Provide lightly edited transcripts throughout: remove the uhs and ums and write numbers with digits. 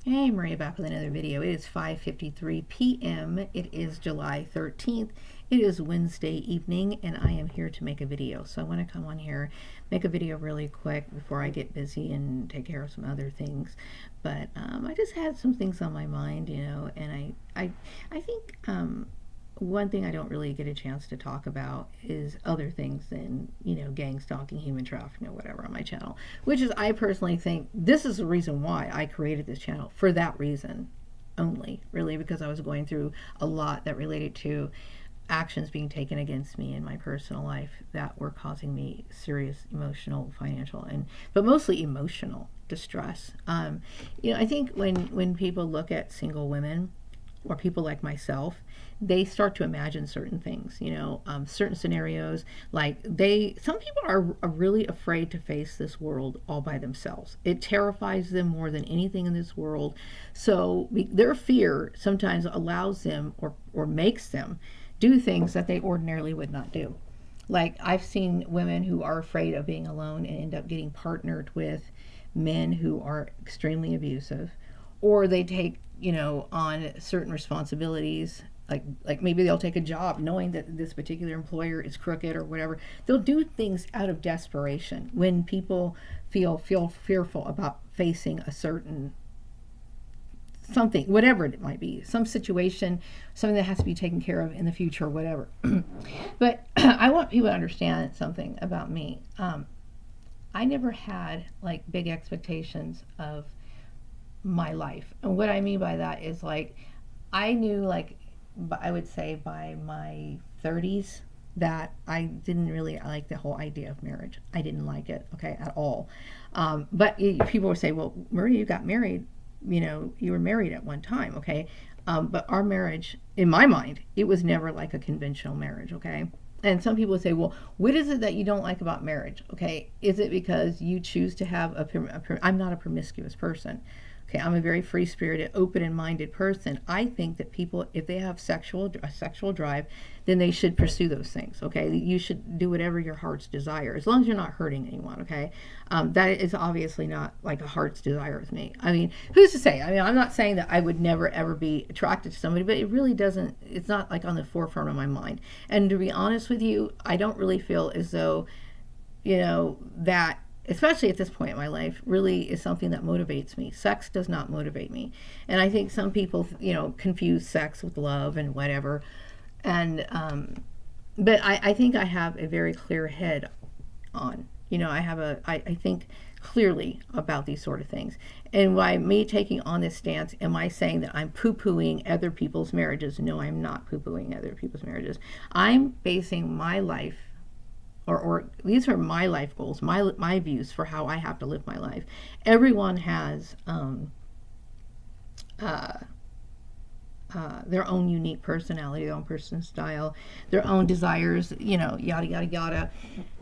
Hey, Maria back with another video. It is 5:53 p.m. It is July 13th. It is Wednesday evening, and I am here to make a video. So I want to come on here, make a video really quick before I get busy and take care of some other things. But I just had some things on my mind, and I think one thing I don't really get a chance to talk about is other things than, gang stalking, human trafficking, or whatever on my channel. Which is, I personally think this is the reason why I created this channel, for that reason only, really, because I was going through a lot that related to actions being taken against me in my personal life that were causing me serious emotional, financial, but mostly emotional distress. I think when people look at single women or people like myself, they start to imagine certain things, certain scenarios. Like some people are really afraid to face this world all by themselves. It terrifies them more than anything in this world. So their fear sometimes allows them or makes them do things that they ordinarily would not do. Like, I've seen women who are afraid of being alone and end up getting partnered with men who are extremely abusive, or they take on certain responsibilities, like maybe they'll take a job knowing that this particular employer is crooked or whatever. They'll do things out of desperation when people feel fearful about facing a certain something, whatever it might be, some situation, something that has to be taken care of in the future, whatever. But I want people to understand something about me. I never had like big expectations of my life. And what I mean by that is, like, I knew, like, I would say by my 30s that I didn't really like the whole idea of marriage. I didn't like it, okay, at all. But people would say, well, Maria, you got married, you were married at one time, okay? But our marriage, in my mind, it was never like a conventional marriage, okay? And some people say, well, what is it that you don't like about marriage, okay? Is it because you choose to have I'm not a promiscuous person. Okay, I'm a very free-spirited, open and minded person. I think that people, if they have a sexual drive, then they should pursue those things. Okay, you should do whatever your heart's desire, as long as you're not hurting anyone. Okay, that is obviously not like a heart's desire with me. I mean, who's to say? I mean, I'm not saying that I would never ever be attracted to somebody, but it really doesn't. It's not like on the forefront of my mind. And to be honest with you, I don't really feel as though, that, especially at this point in my life, really is something that motivates me. Sex does not motivate me. And I think some people, confuse sex with love and whatever. And, but I think I have a very clear head on, I think clearly about these sort of things. And by me taking on this stance, am I saying that I'm poo-pooing other people's marriages? No, I'm not poo-pooing other people's marriages. I'm basing my life, or these are my life goals, my views for how I have to live my life. Everyone has their own unique personality, their own personal style, their own desires, yada yada yada.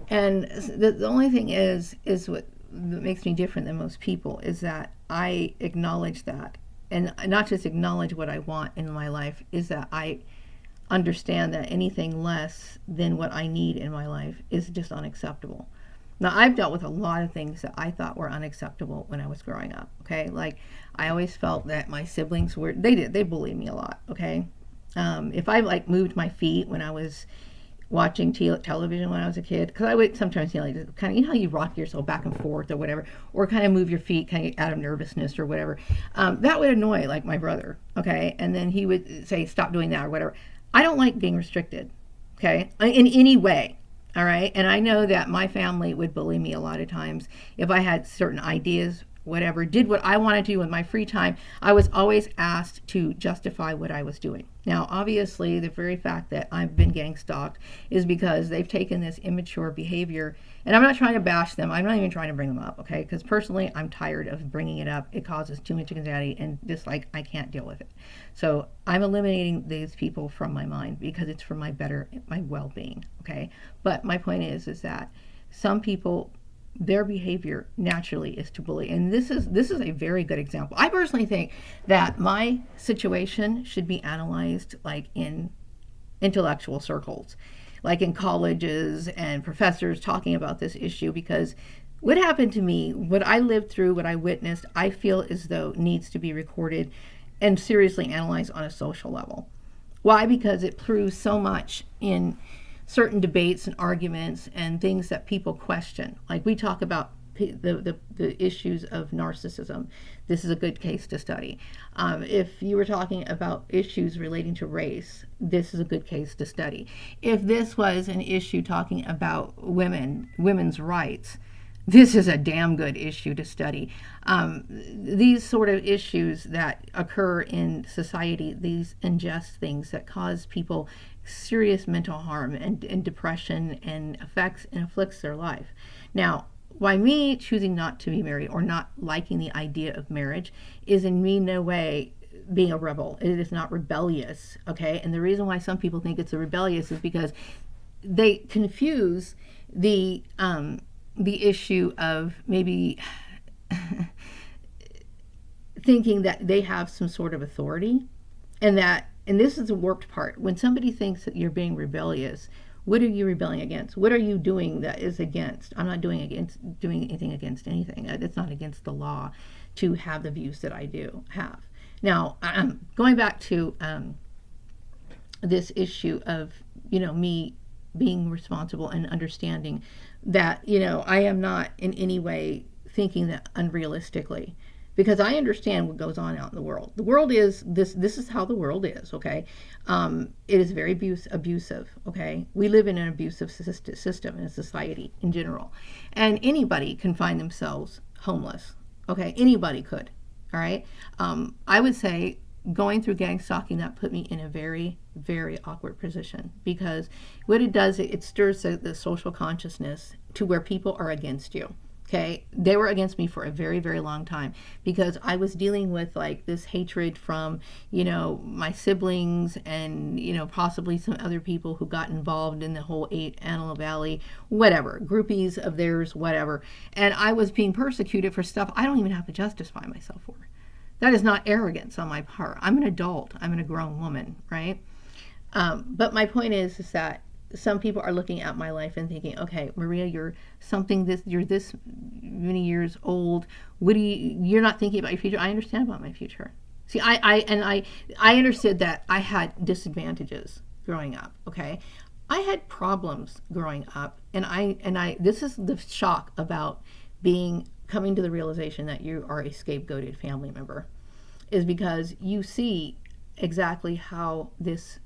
And the only thing is what makes me different than most people is that I acknowledge that, and not just acknowledge what I want in my life, is that I understand that anything less than what I need in my life is just unacceptable. Now, I've dealt with a lot of things that I thought were unacceptable when I was growing up, okay? Like, I always felt that my siblings they bullied me a lot, okay? If I, like, moved my feet when I was watching television when I was a kid, because I would sometimes, like, kind of, how you rock yourself back and forth or whatever, or kind of move your feet kind of out of nervousness or whatever, that would annoy, like, my brother, okay? And then he would say, stop doing that or whatever. I don't like being restricted, okay, in any way, all right? And I know that my family would bully me a lot of times if I had certain ideas, whatever, did what I wanted to do in my free time. I was always asked to justify what I was doing. Now, obviously, the very fact that I've been gang stalked is because they've taken this immature behavior, and I'm not trying to bash them. I'm not even trying to bring them up, okay? Because personally, I'm tired of bringing it up. It causes too much anxiety, and just, like, I can't deal with it. So I'm eliminating these people from my mind because it's for my well-being, okay? But my point is that some people, their behavior naturally is to bully, and this is a very good example. I personally think that my situation should be analyzed like in intellectual circles, like in colleges and professors talking about this issue, because what happened to me, what I lived through, what I witnessed, I feel as though needs to be recorded and seriously analyzed on a social level. Why? Because it proves so much in certain debates and arguments and things that people question. Like we talk about the issues of narcissism. This is a good case to study. If you were talking about issues relating to race, this is a good case to study. If this was an issue talking about women's rights, this is a damn good issue to study. These sort of issues that occur in society, these unjust things that cause people serious mental harm and depression and afflicts their life. Now, why me choosing not to be married or not liking the idea of marriage is in me no way being a rebel. It is not rebellious, okay? And the reason why some people think it's a rebellious is because they confuse the issue of maybe thinking that they have some sort of authority, and this is the warped part. When somebody thinks that you're being rebellious, what are you rebelling against? What are you doing that is against? I'm not doing anything against anything. It's not against the law to have the views that I do have. Now, going back to this issue of, me being responsible and understanding that, I am not in any way thinking that unrealistically, because I understand what goes on out in the world. The world is this is how the world is, okay? It is very abusive, okay? We live in an abusive system in society in general. And anybody can find themselves homeless, okay? Anybody could, all right? I would say going through gang stalking, that put me in a very, very awkward position, because what it does, it stirs the social consciousness to where people are against you. Okay, they were against me for a very, very long time because I was dealing with like this hatred from, my siblings and, possibly some other people who got involved in the whole Antelope Valley, whatever, groupies of theirs, whatever. And I was being persecuted for stuff I don't even have to justify myself for. That is not arrogance on my part. I'm an adult. I'm a grown woman, right? But my point is that some people are looking at my life and thinking, okay, Maria, you're this many years old. You're not thinking about your future. I understand about my future. See, I understood that I had disadvantages growing up. Okay. I had problems growing up, and this is the shock about coming to the realization that you are a scapegoated family member, is because you see exactly how this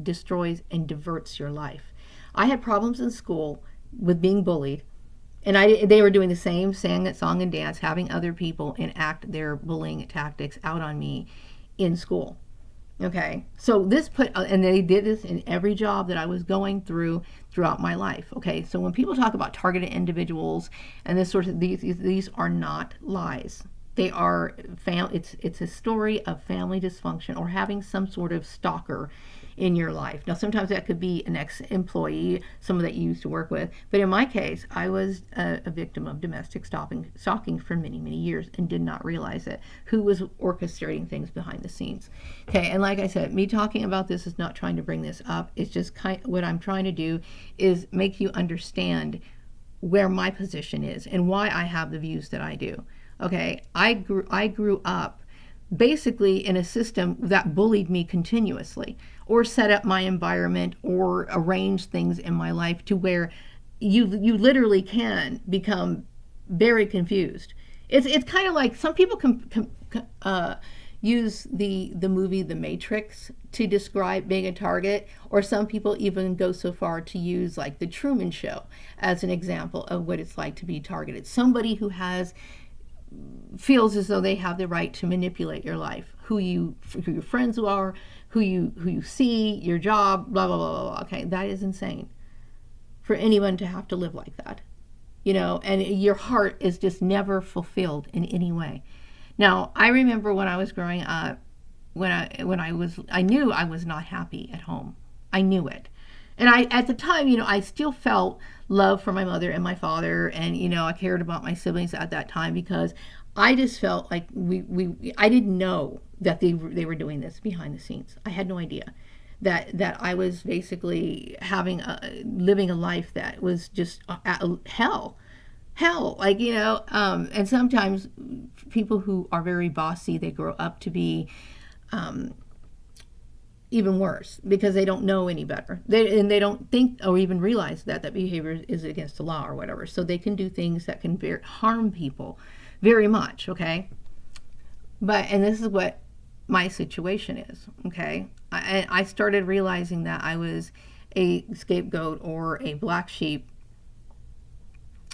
destroys and diverts your life. I had problems in school with being bullied, and they were doing the same, sang song and dance, having other people enact their bullying tactics out on me in school. Okay, so and they did this in every job that I was going throughout my life. Okay, so when people talk about targeted individuals and this sort of these are not lies. They are it's a story of family dysfunction or having some sort of stalker in your life. Now, sometimes that could be an ex-employee, someone that you used to work with. But in my case, I was a victim of domestic stalking for many, many years and did not realize it. Who was orchestrating things behind the scenes? Okay, and like I said, me talking about this is not trying to bring this up. It's just what I'm trying to do is make you understand where my position is and why I have the views that I do. Okay, I grew up basically in a system that bullied me continuously, or set up my environment, or arranged things in my life to where you literally can become very confused. It's kind of like some people use the movie The Matrix to describe being a target, or some people even go so far to use like The Truman Show as an example of what it's like to be targeted. Somebody who feels as though they have the right to manipulate your life, who your friends are, who you see, your job, blah, blah, blah, blah. Okay, that is insane for anyone to have to live like that, and your heart is just never fulfilled in any way. Now, I remember when I was growing up, I knew I was not happy at home. I knew it. And at the time, I still felt love for my mother and my father, and I cared about my siblings at that time, because I just felt like I didn't know that they were doing this behind the scenes. I had no idea that I was basically living a life that was just hell. hell, like, and sometimes people who are very bossy, they grow up to be um, even worse because they don't know any better. They don't think or even realize that behavior is against the law or whatever. So they can do things that can harm people very much, okay? And this is what my situation is, okay? I started realizing that I was a scapegoat or a black sheep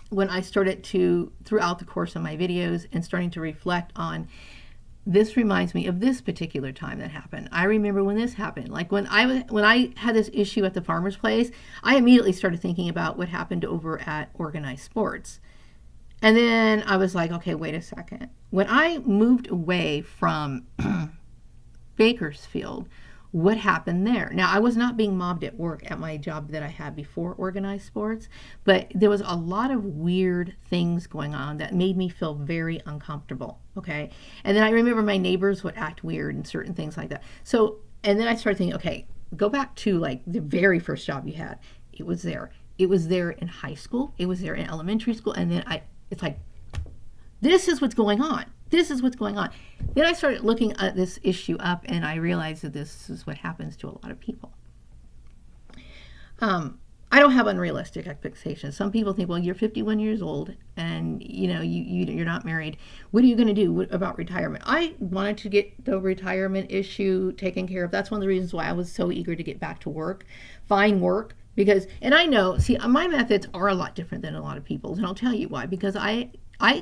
when I started to, throughout the course of my videos, and starting to reflect on, this reminds me of this particular time that happened. I remember when this happened. Like when I had this issue at the farmer's place, I immediately started thinking about what happened over at Organized Sports. And then I was like, okay, wait a second. When I moved away from Bakersfield, what happened there? Now, I was not being mobbed at work at my job that I had before Organized Sports, but there was a lot of weird things going on that made me feel very uncomfortable, okay? And then I remember my neighbors would act weird and certain things like that. So, and then I started thinking, okay, go back to like the very first job you had. It was there. It was there in high school. It was there in elementary school. And then it's like, this is what's going on. This is what's going on. Then I started looking at this issue up, and I realized that this is what happens to a lot of people. I don't have unrealistic expectations. Some people think, well, you're 51 years old, and you're not married. What are you going to do about retirement? I wanted to get the retirement issue taken care of. That's one of the reasons why I was so eager to get back to work, find work. Because, and I know, see, my methods are a lot different than a lot of people's, and I'll tell you why. Because I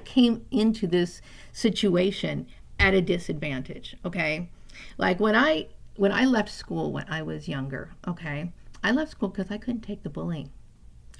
came into this situation at a disadvantage, okay? Like when I left school when I was younger, okay? I left school because I couldn't take the bullying.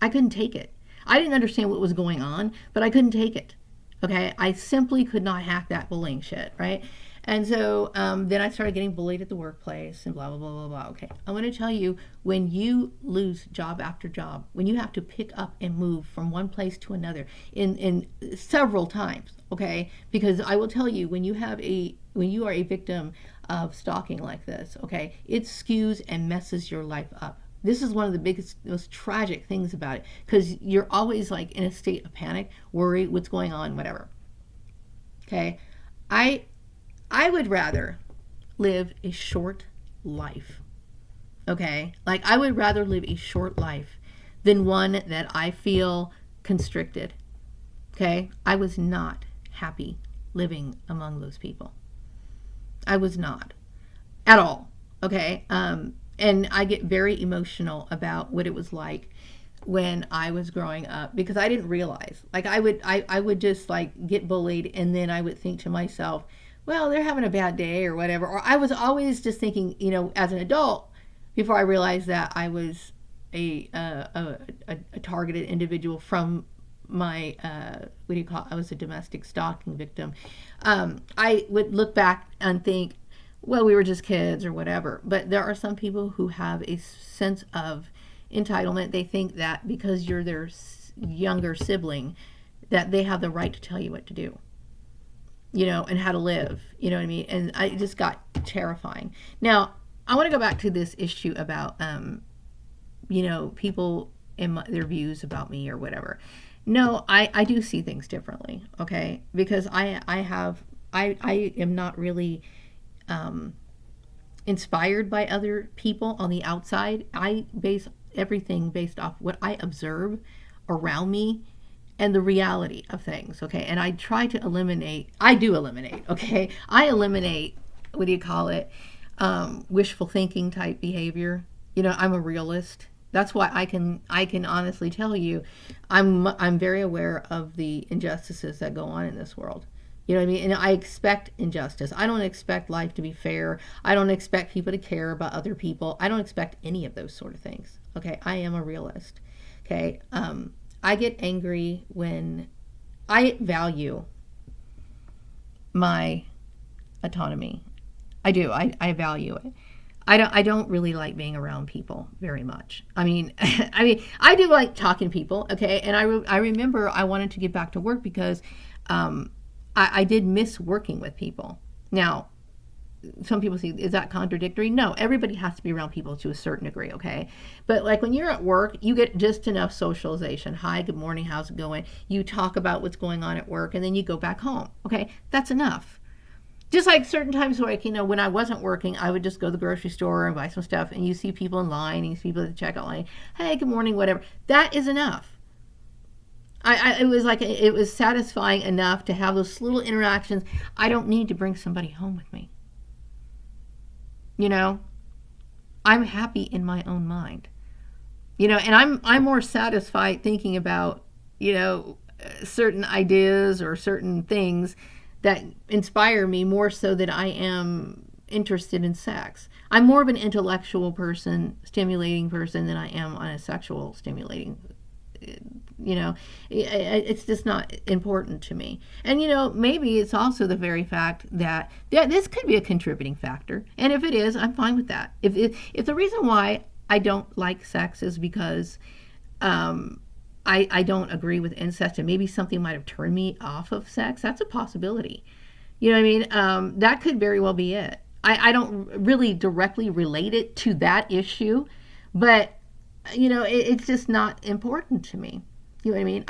I couldn't take it. I didn't understand what was going on, but I couldn't take it, okay? I simply could not hack that bullying shit, right? And so then I started getting bullied at the workplace and blah, blah, blah, blah, blah. Okay, I want to tell you, when you lose job after job, when you have to pick up and move from one place to another in several times, okay, because I will tell you, when you are a victim of stalking like this, okay, it skews and messes your life up. This is one of the biggest, most tragic things about it, because you're always like in a state of panic, worry, what's going on, whatever. Okay, I would rather live a short life, okay? Like, I would rather live a short life than one that I feel constricted, okay? I was not happy living among those people. I was not at all, okay? And I get very emotional about what it was like when I was growing up, because I didn't realize. Like, I would just like get bullied, and then I would think to myself, well, they're having a bad day or whatever. Or I was always just thinking, as an adult, before I realized that I was a targeted individual from my, what do you call it? I was a domestic stalking victim. I would look back and think, well, we were just kids or whatever. But there are some people who have a sense of entitlement. They think that because you're their younger sibling, that they have the right to tell you what to do. And how to live, you know what I mean? And I just got terrifying. Now, I want to go back to this issue about, people and their views about me or whatever. No, I do see things differently, okay? Because I am not really inspired by other people on the outside. I base everything based off what I observe around me and the reality of things, okay? And I try to eliminate, okay? I eliminate, what do you call it, wishful thinking type behavior. I'm a realist. That's why I can honestly tell you, I'm very aware of the injustices that go on in this world. You know what I mean? And I expect injustice. I don't expect life to be fair. I don't expect people to care about other people. I don't expect any of those sort of things, okay? I am a realist, okay? I get angry when I value my autonomy. I do. I value it. I don't really like being around people very much. I mean, I do like talking to people, okay? And I remember I wanted to get back to work because I did miss working with people. Now, some people see, is that contradictory? No, everybody has to be around people to a certain degree, okay? But like when you're at work, you get just enough socialization. Hi, good morning, how's it going? You talk about what's going on at work, and then you go back home, okay? That's enough. Just like certain times, like, when I wasn't working, I would just go to the grocery store and buy some stuff, and you see people in line, and you see people at the checkout line. Hey, good morning, whatever. That is enough. It was satisfying enough to have those little interactions. I don't need to bring somebody home with me. I'm happy in my own mind. And I'm more satisfied thinking about, certain ideas or certain things that inspire me more so that I am interested in sex. I'm more of an intellectual person, stimulating person than I am on a sexual stimulating. It's just not important to me. And maybe it's also the very fact that this could be a contributing factor. And if it is, I'm fine with that. If the reason why I don't like sex is because I don't agree with incest, and maybe something might have turned me off of sex, that's a possibility. You know what I mean? That could very well be it. I don't really directly relate it to that issue, but it's just not important to me. You know what I mean?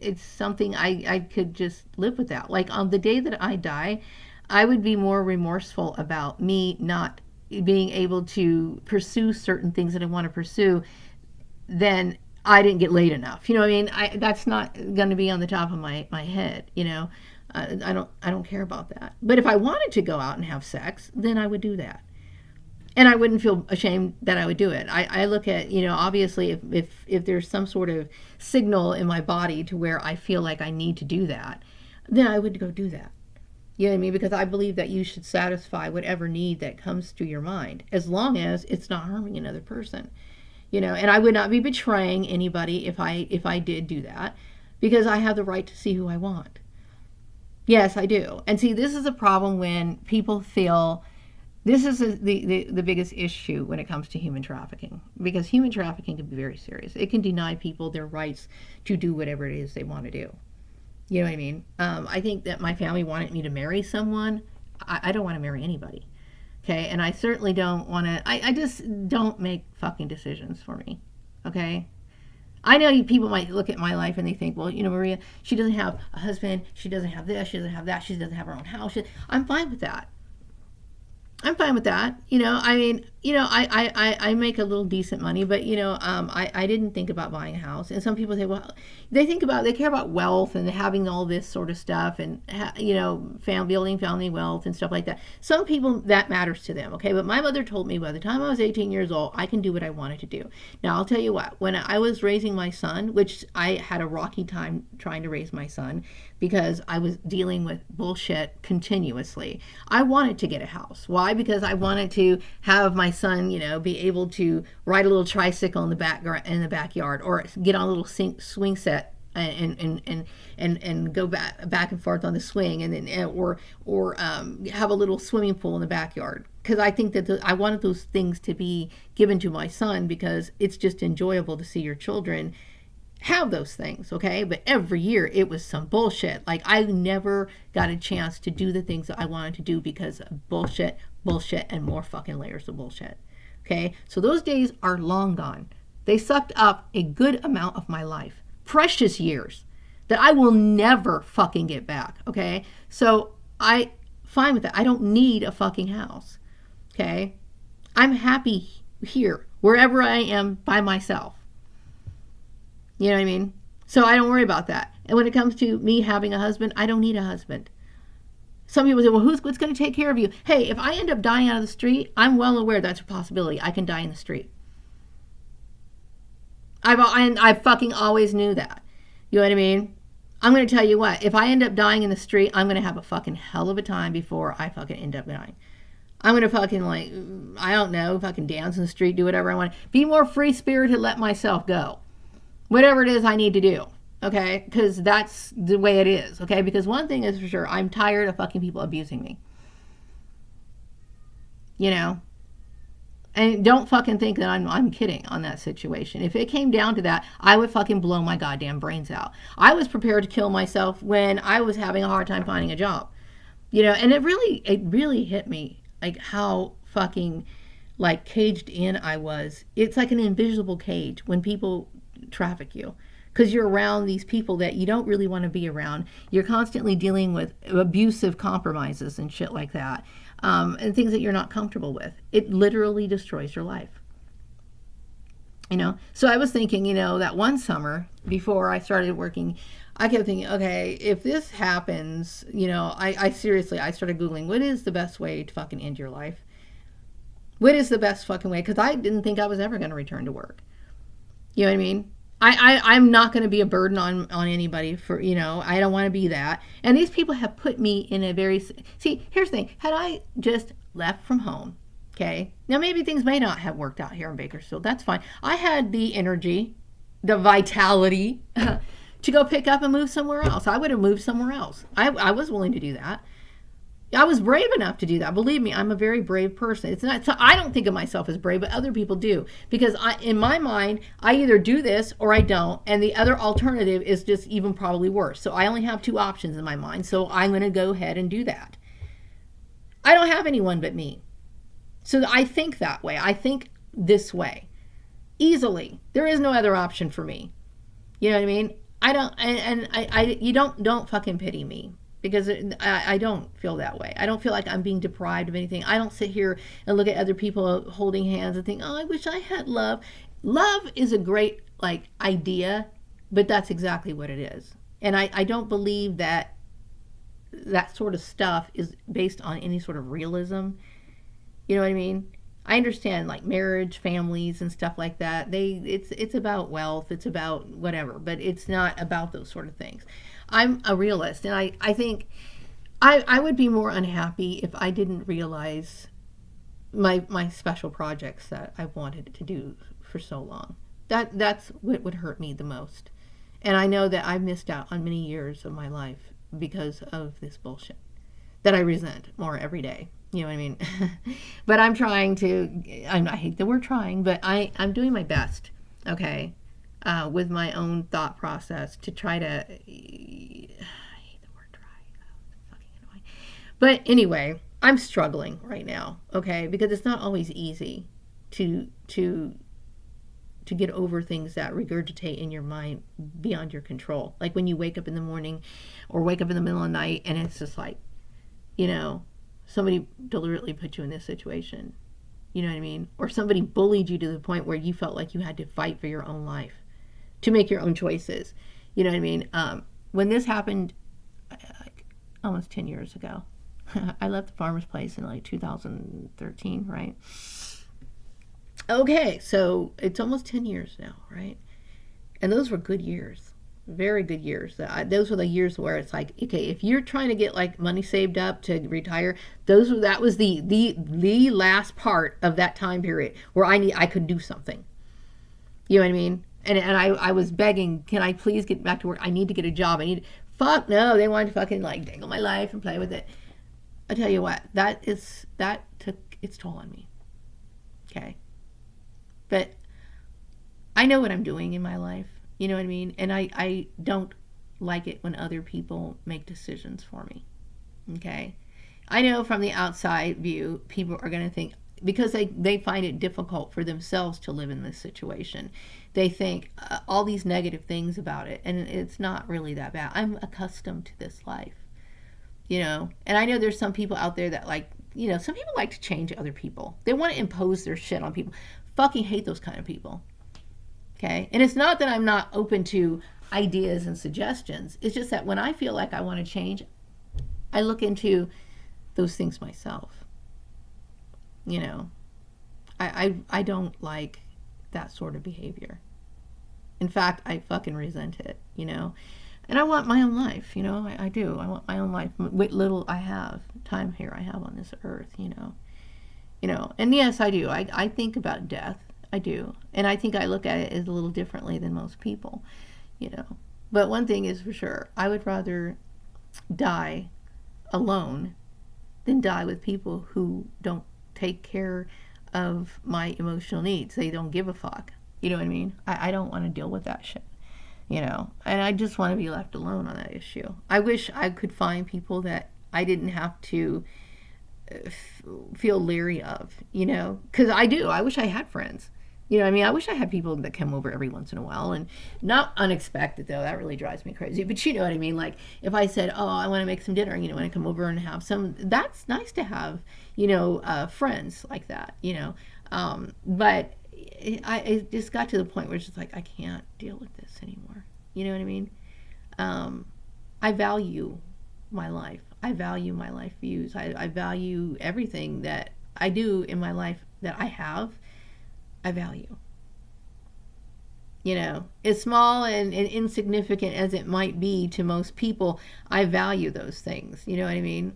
It's something I could just live without. Like on the day that I die, I would be more remorseful about me not being able to pursue certain things that I want to pursue than I didn't get laid enough. You know what I mean? That's not going to be on the top of my head. I don't care about that. But if I wanted to go out and have sex, then I would do that. And I wouldn't feel ashamed that I would do it. I look at, obviously if there's some sort of signal in my body to where I feel like I need to do that, then I would go do that. You know what I mean? Because I believe that you should satisfy whatever need that comes to your mind, as long as it's not harming another person. And I would not be betraying anybody if I did do that, because I have the right to see who I want. Yes, I do. And see, this is a problem when people feel. This is the biggest issue when it comes to human trafficking, because human trafficking can be very serious. It can deny people their rights to do whatever it is they want to do. You know what I mean? I think that my family wanted me to marry someone. I don't want to marry anybody. Okay? And I certainly don't want to, I just don't make fucking decisions for me. Okay? I know people might look at my life and they think, well, Maria, she doesn't have a husband. She doesn't have this. She doesn't have that. She doesn't have her own house. I'm fine with that. I'm fine with that. I make a little decent money, but, I didn't think about buying a house. And some people say, well, they care about wealth and having all this sort of stuff and, building family wealth and stuff like that. Some people, that matters to them, okay? But my mother told me by the time I was 18 years old, I can do what I wanted to do. Now, I'll tell you what, when I was raising my son, which I had a rocky time trying to raise my son because I was dealing with bullshit continuously, I wanted to get a house. Why? Because I wanted to have my son, be able to ride a little tricycle in the backyard, or get on a little swing set and go back and forth on the swing, and then or have a little swimming pool in the backyard. Because I think that I wanted those things to be given to my son, because it's just enjoyable to see your children have those things, okay? But every year it was some bullshit. Like, I never got a chance to do the things that I wanted to do because of bullshit, and more fucking layers of bullshit, okay? So those days are long gone. They sucked up a good amount of my life, precious years that I will never fucking get back, okay? So fine with that. I don't need a fucking house, okay? I'm happy here, wherever I am by myself. You know what I mean? So I don't worry about that. And when it comes to me having a husband, I don't need a husband. Some people say, well, what's going to take care of you? Hey, if I end up dying out of the street, I'm well aware that's a possibility. I can die in the street. I fucking always knew that. You know what I mean? I'm going to tell you what, if I end up dying in the street, I'm going to have a fucking hell of a time before I fucking end up dying. I'm going to fucking, I don't know, fucking dance in the street, do whatever I want. Be more free-spirited, let myself go. Whatever it is I need to do, okay? Because that's the way it is, okay? Because one thing is for sure, I'm tired of fucking people abusing me. And don't fucking think that I'm kidding on that situation. If it came down to that, I would fucking blow my goddamn brains out. I was prepared to kill myself when I was having a hard time finding a job. And it really hit me, like, how fucking, like, caged in I was. It's like an invisible cage when people traffic you, because you're around these people that you don't really want to be around. You're constantly dealing with abusive compromises and shit like that, and things that you're not comfortable with. It literally destroys your life. So I was thinking, that one summer before I started working, I kept thinking, okay, if this happens, I seriously, I started Googling, what is the best way to fucking end your life? What is the best fucking way? Because I didn't think I was ever going to return to work. You know what I mean? I'm not going to be a burden on anybody for, I don't want to be that. And these people have put me in a very, see, here's the thing. Had I just left from home, okay, now maybe things may not have worked out here in Bakersfield. That's fine. I had the energy, the vitality to go pick up and move somewhere else. I would have moved somewhere else. I was willing to do that. I was brave enough to do that. Believe me, I'm a very brave person. It's not. So I don't think of myself as brave, but other people do, because in my mind, I either do this or I don't, and the other alternative is just even probably worse. So I only have two options in my mind. So I'm going to go ahead and do that. I don't have anyone but me. So I think that way. I think this way, easily. There is no other option for me. You know what I mean? I don't, and you don't fucking pity me. Because I don't feel that way. I don't feel like I'm being deprived of anything. I don't sit here and look at other people holding hands and think, oh, I wish I had love. Love is a great, like, idea, but that's exactly what it is. And I don't believe that sort of stuff is based on any sort of realism. You know what I mean? I understand, like, marriage, families, and stuff like that. It's about wealth. It's about whatever, but it's not about those sort of things. I'm a realist, and I think I would be more unhappy if I didn't realize my special projects that I've wanted to do for so long. That's what would hurt me the most. And I know that I've missed out on many years of my life because of this bullshit that I resent more every day. You know what I mean? But I'm trying to, I hate the word trying, but I'm doing my best, okay, with my own thought process to try to, I hate the word try, it's fucking annoying. But anyway, I'm struggling right now, okay, because it's not always easy to get over things that regurgitate in your mind beyond your control. Like when you wake up in the morning or wake up in the middle of the night and it's just like, somebody deliberately put you in this situation. You know what I mean? Or somebody bullied you to the point where you felt like you had to fight for your own life, to make your own choices. You know what I mean? When this happened, like almost 10 years ago, I left the farmer's place in like 2013, right? Okay, so it's almost 10 years now, right? And those were good years. Very good years. Those were the years where it's like, okay, if you're trying to get like money saved up to retire, that was the last part of that time period where I could do something. You know what I mean? And I was begging, can I please get back to work? I need to get a job. Fuck no, they wanted to fucking like dangle my life and play with it. I tell you what, that took its toll on me. Okay. But I know what I'm doing in my life. You know what I mean? And I don't like it when other people make decisions for me. Okay? I know from the outside view, people are going to think, because they find it difficult for themselves to live in this situation, they think all these negative things about it, and it's not really that bad. I'm accustomed to this life. And I know there's some people out there that some people like to change other people. They want to impose their shit on people. Fucking hate those kind of people. Okay? And it's not that I'm not open to ideas and suggestions. It's just that when I feel like I want to change, I look into those things myself. I don't like that sort of behavior. In fact, I fucking resent it, And I want my own life, I do. I want my own life. What little I have, time here I have on this earth, And yes, I do. I think about death. I do. And I think I look at it as a little differently than most people, But one thing is for sure, I would rather die alone than die with people who don't take care of my emotional needs. They don't give a fuck. You know what I mean? I don't want to deal with that shit, And I just want to be left alone on that issue. I wish I could find people that I didn't have to feel leery of, because I do. I wish I had friends. I mean, I wish I had people that come over every once in a while, and not unexpected though. That really drives me crazy. But you know what I mean? Like if I said, "Oh, I want to make some dinner," want to come over and have some. That's nice to have, friends like that. But it just got to the point where it's just like I can't deal with this anymore. You know what I mean? I value my life. I value my life views. I value everything that I do in my life that I have. I value. As small and insignificant as it might be to most people, I value those things. You know what I mean?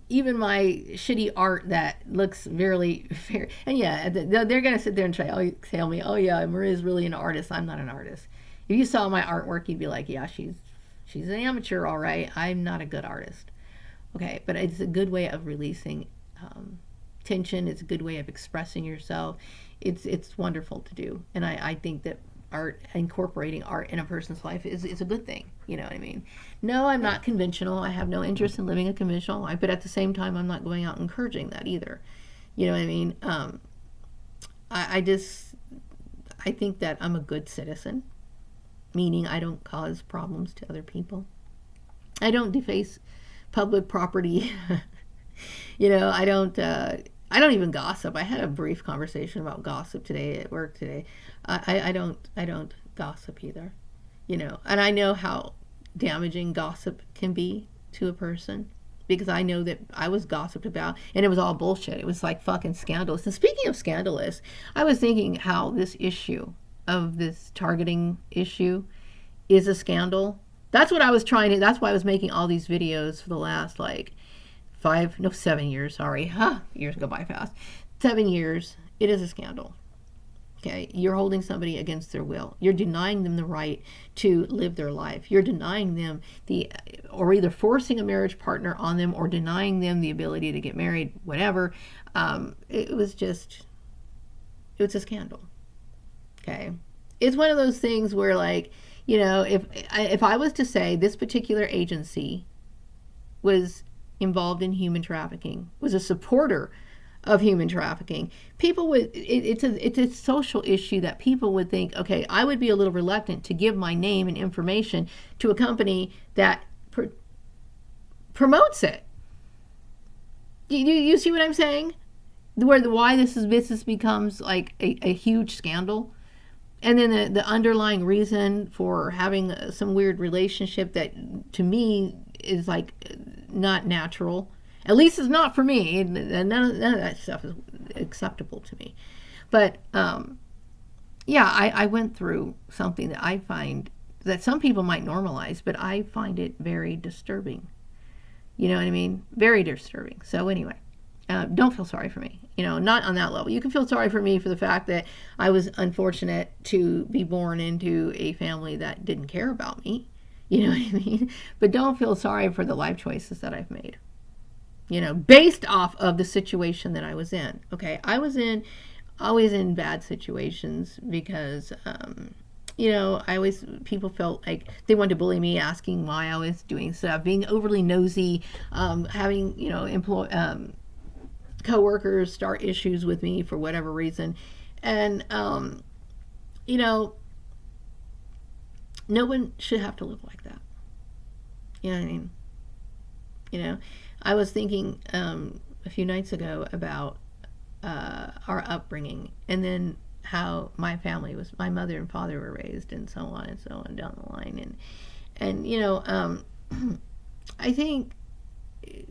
Even my shitty art that looks very fair. And yeah, they're going to sit there and tell me, oh yeah, Maria's really an artist. I'm not an artist. If you saw my artwork, you'd be like, yeah, she's an amateur, all right. I'm not a good artist. Okay, but it's a good way of releasing tension. It's a good way of expressing yourself. It's wonderful to do. And I think that incorporating art in a person's life is a good thing. You know what I mean? No, I'm not conventional. I have no interest in living a conventional life, but at the same time, I'm not going out encouraging that either. You know what I mean? I think that I'm a good citizen, meaning I don't cause problems to other people. I don't deface public property. I don't even gossip. I had a brief conversation about gossip today at work today. I don't gossip either. And I know how damaging gossip can be to a person, because I know that I was gossiped about and it was all bullshit. It was like fucking scandalous. And speaking of scandalous, I was thinking how this issue of this targeting issue is a scandal. That's what I was that's why I was making all these videos for the last 7 years, sorry. Years go by fast. 7 years. It is a scandal. Okay, you're holding somebody against their will. You're denying them the right to live their life. You're denying them or either forcing a marriage partner on them or denying them the ability to get married, whatever. It was a scandal. Okay, it's one of those things where if I was to say this particular agency was involved in human trafficking, was a supporter of human trafficking, people would, it's a social issue that people would think, okay, I would be a little reluctant to give my name and information to a company that promotes it. You see what I'm saying? Why this becomes like a huge scandal. And then the underlying reason for having some weird relationship that to me is like not natural. At least it's not for me. And none of that stuff is acceptable to me. But I went through something that I find that some people might normalize, but I find it very disturbing. You know what I mean? Very disturbing. So anyway, don't feel sorry for me. Not on that level. You can feel sorry for me for the fact that I was unfortunate to be born into a family that didn't care about me. You know what I mean? But don't feel sorry for the life choices that I've made. Based off of the situation that I was in. Okay, I was always in bad situations because, people felt like they wanted to bully me, asking why I was doing stuff, being overly nosy, having, coworkers start issues with me for whatever reason. And, no one should have to live like that. You know what I mean? I was thinking a few nights ago about our upbringing, and then how my mother and father were raised, and so on down the line. And I think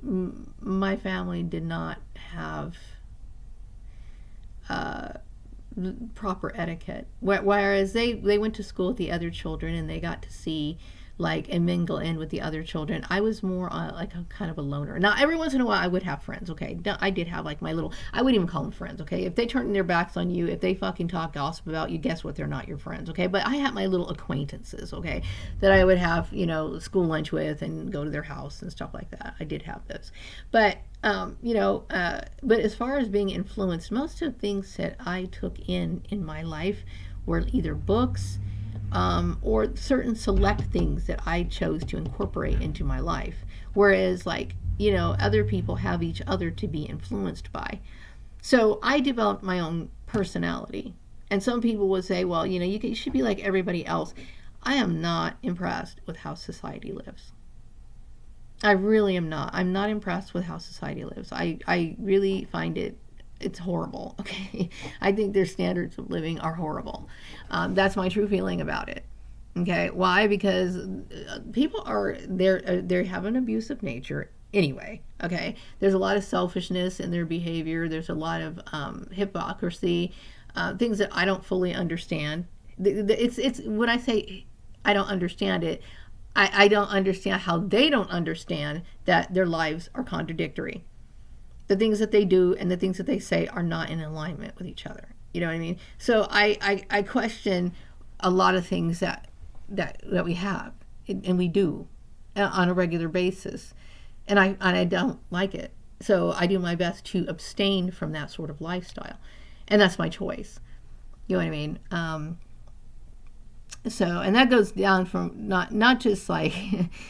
my family did not have proper etiquette, whereas they went to school with the other children and they got to see and mingle in with the other children. I was more like a kind of a loner. Now every once in a while I would have friends, okay? I did have my little, I wouldn't even call them friends, okay? If they turn their backs on you, if they fucking talk gossip about you, guess what? They're not your friends, okay? But I had my little acquaintances, okay, that I would have school lunch with and go to their house and stuff like that. I did have those. But but as far as being influenced, most of the things that I took in my life were either books, or certain select things that I chose to incorporate into my life. Whereas other people have each other to be influenced by. So I developed my own personality. And some people would say, well, you should be like everybody else. I am not impressed with how society lives. I really am not. I'm not impressed with how society lives. I really find it's horrible. Okay. I think their standards of living are horrible. That's my true feeling about it. Okay. Why? Because people they have an abusive nature anyway. Okay. There's a lot of selfishness in their behavior. There's a lot of hypocrisy, things that I don't fully understand. It's when I say I don't understand it, I don't understand how they don't understand that their lives are contradictory. The things that they do and the things that they say are not in alignment with each other. You know what I mean? So I question a lot of things that we have and we do on a regular basis, and I don't like it. So I do my best to abstain from that sort of lifestyle, and that's my choice. You know what I mean? So, and that goes down from not just like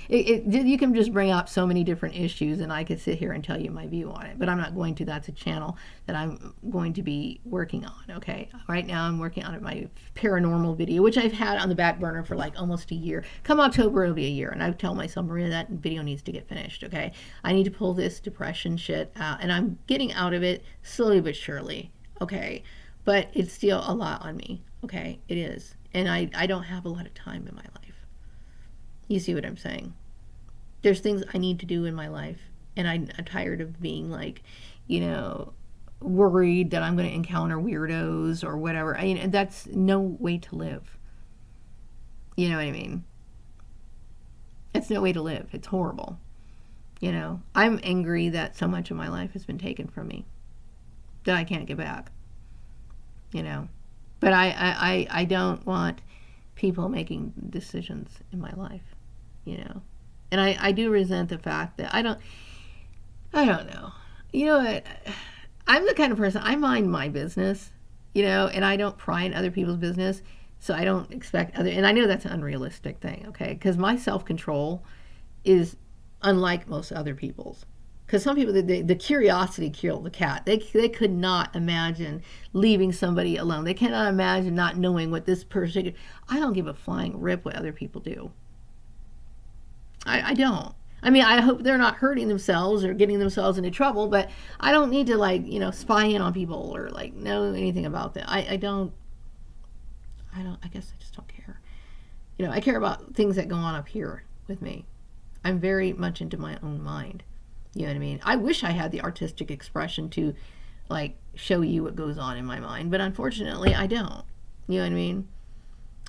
you can just bring up so many different issues, and I could sit here and tell you my view on it, but I'm not going to. That's a channel that I'm going to be working on. Okay, right now I'm working on my paranormal video, which I've had on the back burner for like almost a year. Come October, it'll be a year, and I tell myself, Maria, that video needs to get finished. Okay, I need to pull this depression shit out, and I'm getting out of it slowly but surely. Okay, but it's still a lot on me. Okay, it is. And I don't have a lot of time in my life. You see what I'm saying? There's things I need to do in my life. And I'm tired of being like, worried that I'm going to encounter weirdos or whatever. I mean, that's no way to live. You know what I mean? It's no way to live. It's horrible. I'm angry that so much of my life has been taken from me that I can't get back. But I don't want people making decisions in my life, And I do resent the fact that I don't know. You know what? I'm the kind of person, I mind my business, and I don't pry in other people's business. So I don't expect and I know that's an unrealistic thing, okay? Because my self-control is unlike most other people's. Because some people, the curiosity killed the cat. They could not imagine leaving somebody alone. They cannot imagine not knowing what this person. I don't give a flying rip what other people do. I don't. I mean, I hope they're not hurting themselves or getting themselves into trouble, but I don't need to spy in on people or know anything about them. I don't. I guess I just don't care. I care about things that go on up here with me. I'm very much into my own mind. You know what I mean? I wish I had the artistic expression to show you what goes on in my mind, but unfortunately I don't. You know what I mean?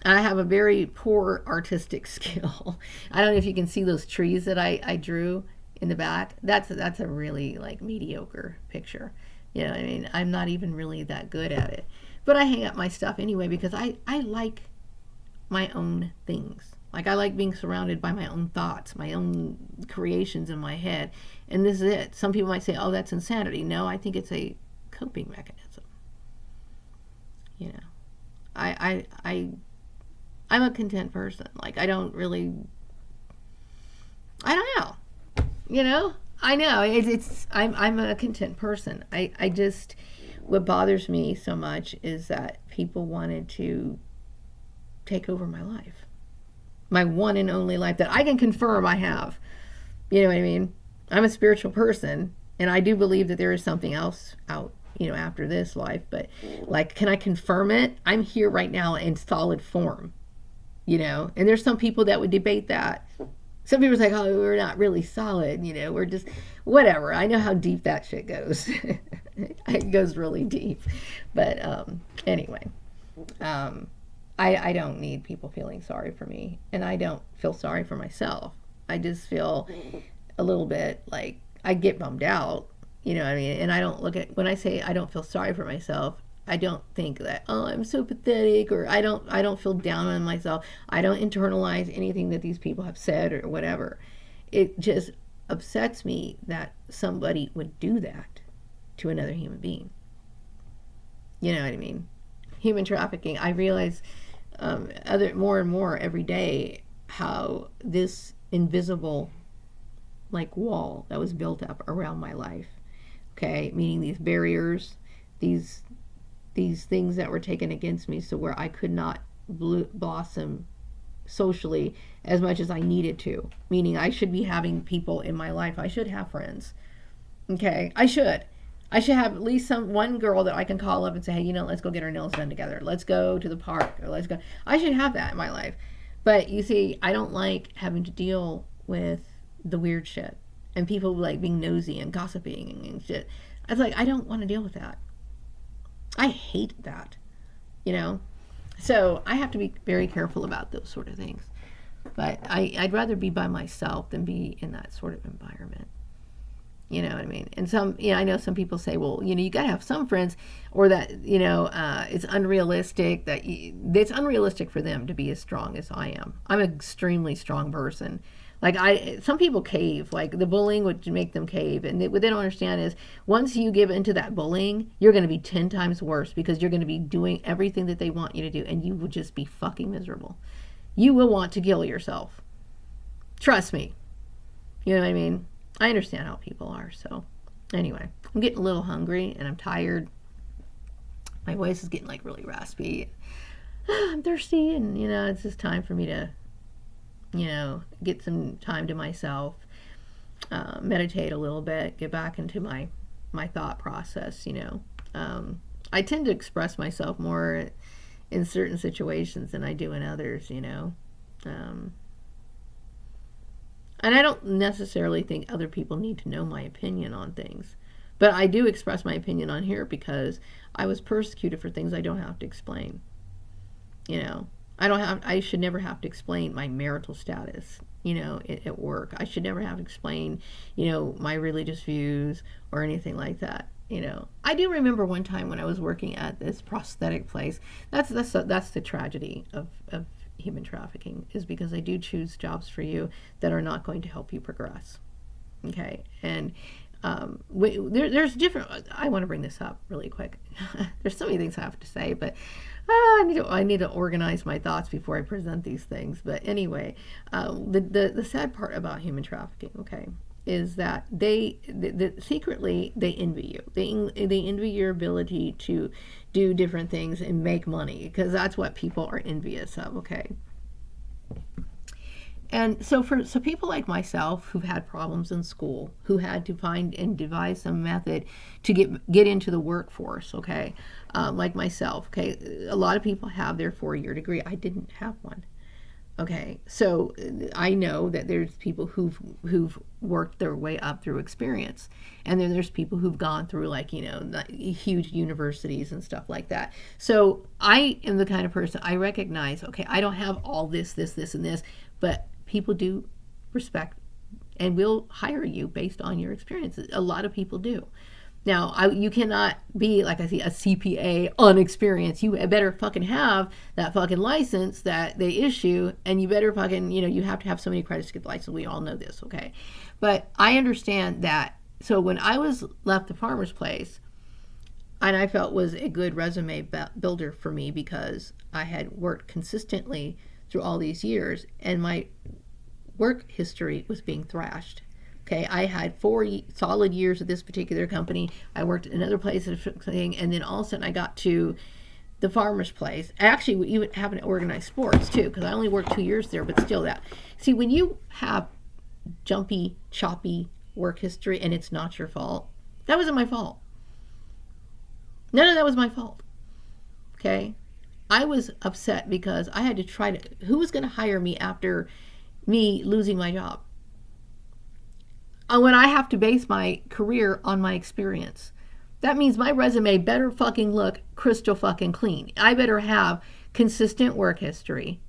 I have a very poor artistic skill. I don't know if you can see those trees that I drew in the back. That's a really mediocre picture. You know what I mean? I'm not even really that good at it. But I hang up my stuff anyway because I like my own things. I like being surrounded by my own thoughts, my own creations in my head. And this is it. Some people might say, oh, that's insanity. No, I think it's a coping mechanism. I'm a content person. I don't know. I know. I'm a content person. I just, what bothers me so much is that people wanted to take over my life. My one and only life that I can confirm I have. You know what I mean? I'm a spiritual person, and I do believe that there is something else out, after this life. But can I confirm it? I'm here right now in solid form, And there's some people that would debate that. Some people say, oh, we're not really solid, we're just whatever. I know how deep that shit goes. It goes really deep. But anyway. I don't need people feeling sorry for me, and I don't feel sorry for myself. I just feel a little bit I get bummed out, what I mean? And I don't look when I say I don't feel sorry for myself, I don't think that, oh, I'm so pathetic, or I don't feel down on myself. I don't internalize anything that these people have said or whatever. It just upsets me that somebody would do that to another human being. You know what I mean? Human trafficking. I realize more and more every day how this invisible like wall that was built up around my life. Okay, meaning these barriers, these things that were taken against me, so where I could not blossom socially as much as I needed to. Meaning I should be having people in my life. I should have friends. Okay, I should have at least one girl that I can call up and say, hey, let's go get our nails done together. Let's go to the park, or let's go. I should have that in my life. But you see, I don't like having to deal with the weird shit and people like being nosy and gossiping and shit. It's like, I don't want to deal with that. I hate that, So I have to be very careful about those sort of things. But I'd rather be by myself than be in that sort of environment. You know what I mean? And I know some people say, well, you got to have some friends, or that, it's unrealistic, it's unrealistic for them to be as strong as I am. I'm an extremely strong person. Like some people cave, like the bullying would make them cave. And what they don't understand is once you give into that bullying, you're going to be 10 times worse because you're going to be doing everything that they want you to do. And you will just be fucking miserable. You will want to kill yourself. Trust me. You know what I mean? I understand how people are. So anyway, I'm getting a little hungry and I'm tired. My voice is getting like really raspy. I'm thirsty, and it's just time for me to get some time to myself, meditate a little bit, get back into my thought process. I tend to express myself more in certain situations than I do in others. And I don't necessarily think other people need to know my opinion on things. But I do express my opinion on here because I was persecuted for things I don't have to explain. I should never have to explain my marital status, at work. I should never have to explain, my religious views or anything like that. I do remember one time when I was working at this prosthetic place. That's the tragedy of human trafficking, is because they do choose jobs for you that are not going to help you progress. Okay, and there's different. I want to bring this up really quick. There's so many things I have to say, but I need to organize my thoughts before I present these things. But anyway, the sad part about human trafficking, okay, is that they secretly they envy you. They envy your ability to do different things and make money, because that's what people are envious of. Okay. And so so people like myself who've had problems in school, who had to find and devise some method to get into the workforce, okay, like myself, okay, a lot of people have their 4-year degree. I didn't have one. Okay, so I know that there's people who've worked their way up through experience, and then there's people who've gone through huge universities and stuff like that. So I am the kind of person, I recognize, okay, I don't have all this, and this, but people do respect and will hire you based on your experiences. A lot of people do. Now, you cannot be, like I see, a CPA unexperienced. You better fucking have that fucking license that they issue, and you better fucking, you have to have so many credits to get the license. We all know this, okay? But I understand that. So when I left the farmer's place, and I felt was a good resume builder for me because I had worked consistently through all these years, and my work history was being thrashed. Okay, I had 4 solid years at this particular company. I worked at another place, and then all of a sudden I got to the farmer's place. Actually, we even have organized sports too, because I only worked 2 years there, but still that. See, when you have jumpy, choppy work history and it's not your fault, that wasn't my fault. None of that was my fault. Okay, I was upset because I had to who was going to hire me after me losing my job? When I have to base my career on my experience. That means my resume better fucking look crystal fucking clean. I better have consistent work history.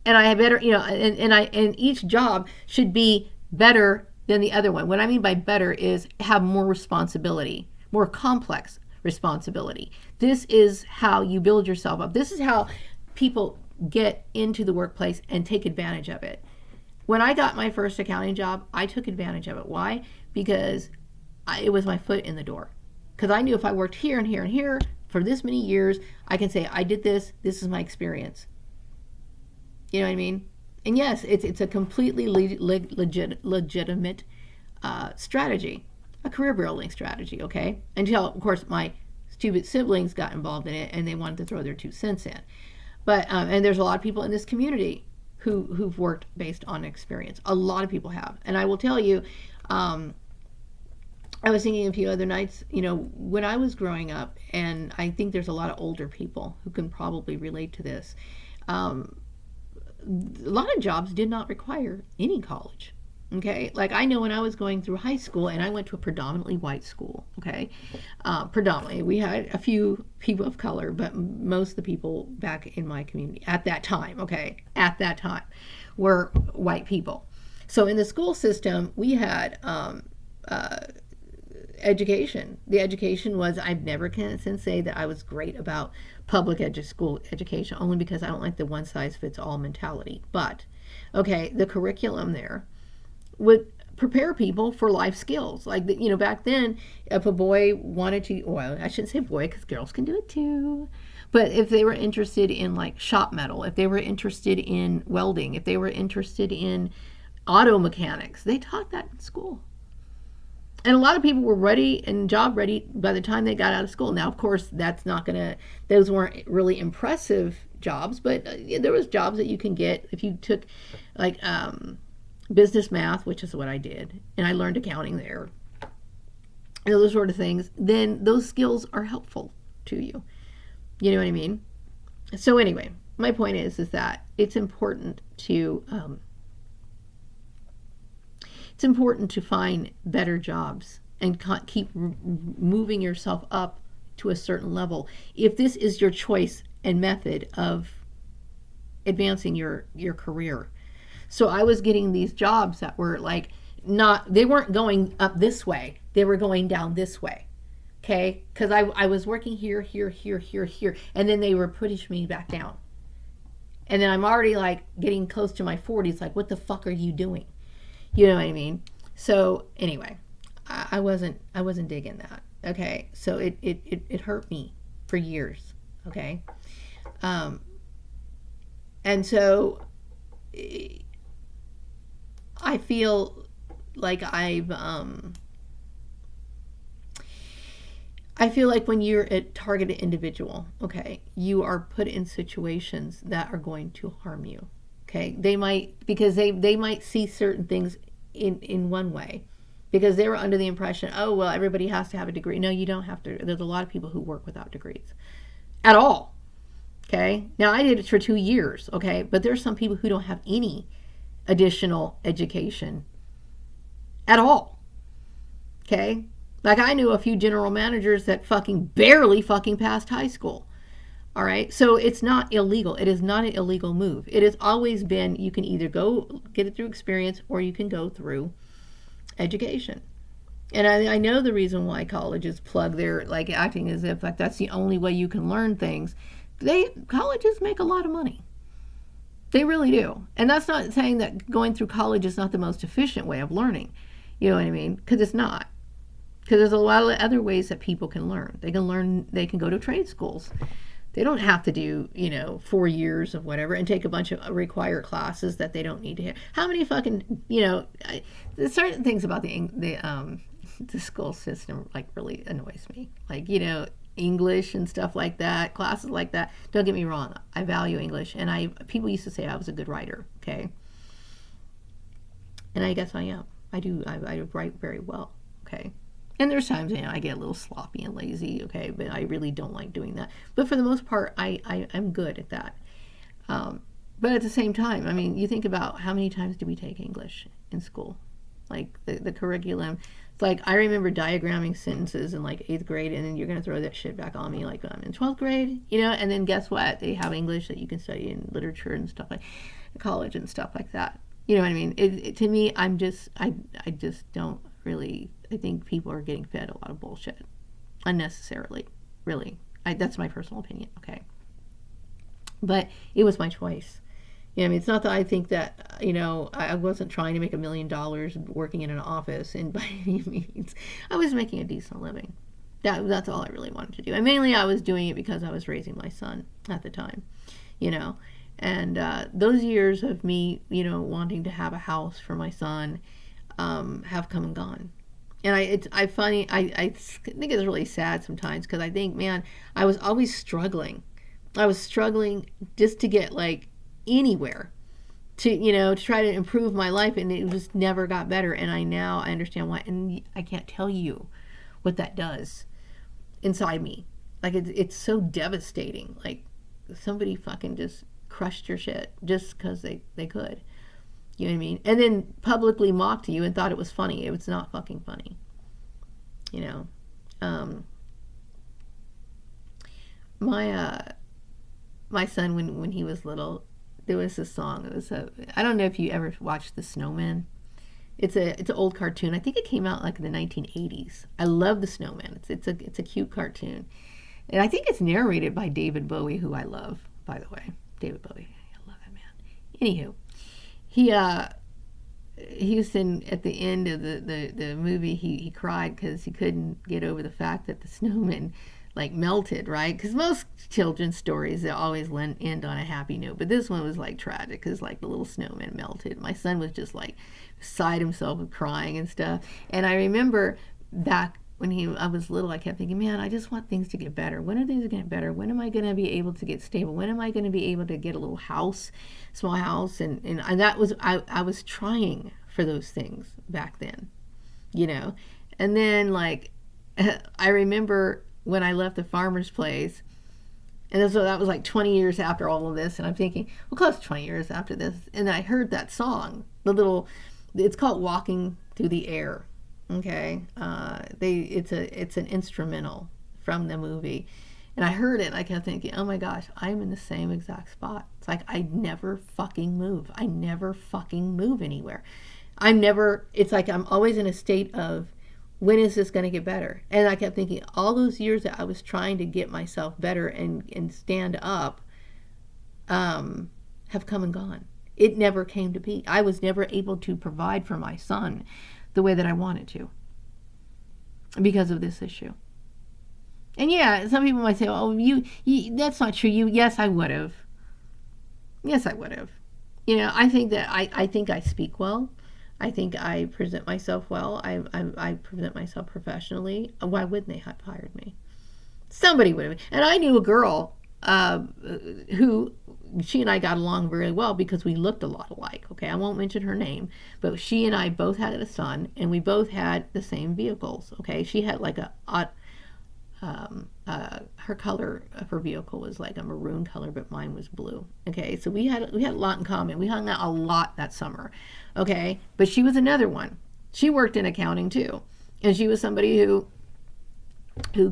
And I better, and each job should be better than the other one. What I mean by better is have more responsibility, more complex responsibility. This is how you build yourself up. This is how people get into the workplace and take advantage of it. When I got my first accounting job, I took advantage of it. Why? Because it was my foot in the door. Because I knew if I worked here and here and here for this many years, I can say, I did this, this is my experience. You know what I mean? And yes, it's a completely legitimate strategy, a career building strategy, okay? Until, of course, my stupid siblings got involved in it and they wanted to throw their 2 cents in. But, and there's a lot of people in this community who've worked based on experience. A lot of people have. And I will tell you, I was thinking a few other nights, when I was growing up, and I think there's a lot of older people who can probably relate to this. A lot of jobs did not require any college. Okay, like I know when I was going through high school, and I went to a predominantly white school. Okay, predominantly we had a few people of color, but most of the people back in my community at that time, were white people. So in the school system, we had education. The education was, I've never can say that I was great about public school education, only because I don't like the one size fits all mentality. But okay, the curriculum there would prepare people for life skills. Like, back then, if a boy wanted to, well, I shouldn't say boy because girls can do it too. But if they were interested in like shop metal, if they were interested in welding, if they were interested in auto mechanics, they taught that in school. And a lot of people were ready and job ready by the time they got out of school. Now, of course, those weren't really impressive jobs, but there was jobs that you can get if you took like business math, which is what I did, and I learned accounting there, and those sort of things. Then those skills are helpful to you. You know what I mean? So anyway, my point is that it's important to find better jobs and keep moving yourself up to a certain level if this is your choice and method of advancing your career. So I was getting these jobs that were like they weren't going up this way, they were going down this way. Okay, because I was working here, and then they were pushing me back down. And then I'm already like getting close to my 40s, like, what the fuck are you doing? You know what I mean? So anyway, I wasn't digging that. Okay, so it hurt me for years. Okay, and so I feel like I feel like when you're a targeted individual, okay, you are put in situations that are going to harm you. Okay, they might see certain things in one way because they were under the impression, oh, well, everybody has to have a degree. No, you don't have to. There's a lot of people who work without degrees at all. Okay, now I did it for 2 years. Okay, but there's some people who don't have any additional education at all. Okay, like I knew a few general managers that fucking barely fucking passed high school. All right, so it's not illegal. It is not an illegal move. It has always been, you can either go get it through experience or you can go through education. And I know the reason why colleges plug their, like, acting as if like that's the only way you can learn things. Colleges make a lot of money. They really do. And that's not saying that going through college is not the most efficient way of learning. You know what I mean? Because it's not. Because there's a lot of other ways that people can learn. They can go to trade schools. They don't have to do, 4 years of whatever and take a bunch of required classes that they don't need to have. How many fucking, there's certain things about the school system like really annoys me. Like, English and stuff like that, classes like that. Don't get me wrong. I value English, and people used to say I was a good writer, okay? And I guess I am. I write very well, okay? And there's times, I get a little sloppy and lazy, okay? But I really don't like doing that. But for the most part, I'm good at that. But at the same time, I mean, you think about how many times do we take English in school? Like the curriculum. It's like I remember diagramming sentences in like 8th grade, and then you're going to throw that shit back on me like I'm in 12th grade, and then guess what? They have English that you can study in literature and stuff like college and stuff like that. You know what I mean? To me, I just don't really. I think people are getting fed a lot of bullshit unnecessarily. Really, that's my personal opinion. Okay, but it was my choice. It's not that I think that, I wasn't trying to make $1 million working in an office, and by any means, I was making a decent living. That's all I really wanted to do. And mainly I was doing it because I was raising my son at the time, And those years of me, wanting to have a house for my son, have come and gone. And I think it's really sad sometimes, because I think, man, I was always struggling. I was struggling just to get like anywhere, to try to improve my life, and it just never got better. And I understand why, and I can't tell you what that does inside me. Like, it's so devastating. Like, somebody fucking just crushed your shit just because they could. You know what I mean? And then publicly mocked you and thought it was funny. It was not fucking funny. My son, when he was little, there was a song. I don't know if you ever watched The Snowman. It's an old cartoon. I think it came out like in the 1980s. I love The Snowman. It's a cute cartoon, and I think it's narrated by David Bowie, who I love, by the way. David Bowie, I love that man. Anywho, he was at the end of the movie. He cried because he couldn't get over the fact that the snowman like melted, right? Because most children's stories, they always end on a happy note, but this one was like tragic because like the little snowman melted. My son was just like beside himself with crying and stuff. And I remember back when I was little, I kept thinking, man, I just want things to get better. When are things going to get better? When am I going to be able to get stable? When am I going to be able to get a little house, small house? And that was, I was trying for those things back then, And then like, I remember when I left the farmer's place, and so that was like 20 years after all of this, and I'm thinking, well, close to 20 years after this, and I heard that song, it's called Walking Through the Air. Okay, it's an instrumental from the movie, and I heard it, and I kept thinking, oh my gosh, I'm in the same exact spot. It's like I never fucking move. I never fucking move anywhere. It's like I'm always in a state of, when is this going to get better? And I kept thinking, all those years that I was trying to get myself better and stand up, have come and gone. It never came to be. I was never able to provide for my son the way that I wanted to because of this issue. And yeah, some people might say, oh, you that's not true. Yes, I would have. Yes, I would have. I think that I think I speak well. I think I present myself well. I present myself professionally. Why wouldn't they have hired me? Somebody would have. And I knew a girl who, she and I got along very well because we looked a lot alike. Okay, I won't mention her name, but she and I both had a son, and we both had the same vehicles. Okay, she had like her color of her vehicle was like a maroon color, but mine was blue. Okay, so we had a lot in common. We hung out a lot that summer. Okay, but she was another one. She worked in accounting too, and she was somebody who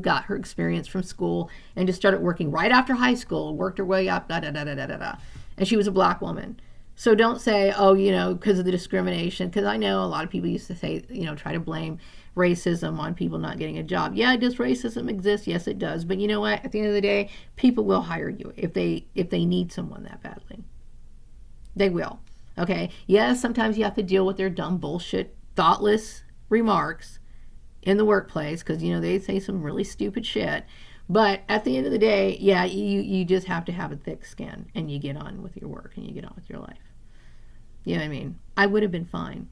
got her experience from school and just started working right after high school, worked her way up, and she was a black woman. So don't say, oh, because of the discrimination, because I know a lot of people used to say, try to blame racism on people not getting a job. Yeah, does racism exist? Yes, it does. But you know what? At the end of the day, people will hire you if they need someone that badly. They will. Okay? Yes, sometimes you have to deal with their dumb bullshit, thoughtless remarks in the workplace because, they say some really stupid shit. But at the end of the day, yeah, you just have to have a thick skin and you get on with your work and you get on with your life. You know what I mean? I would have been fine.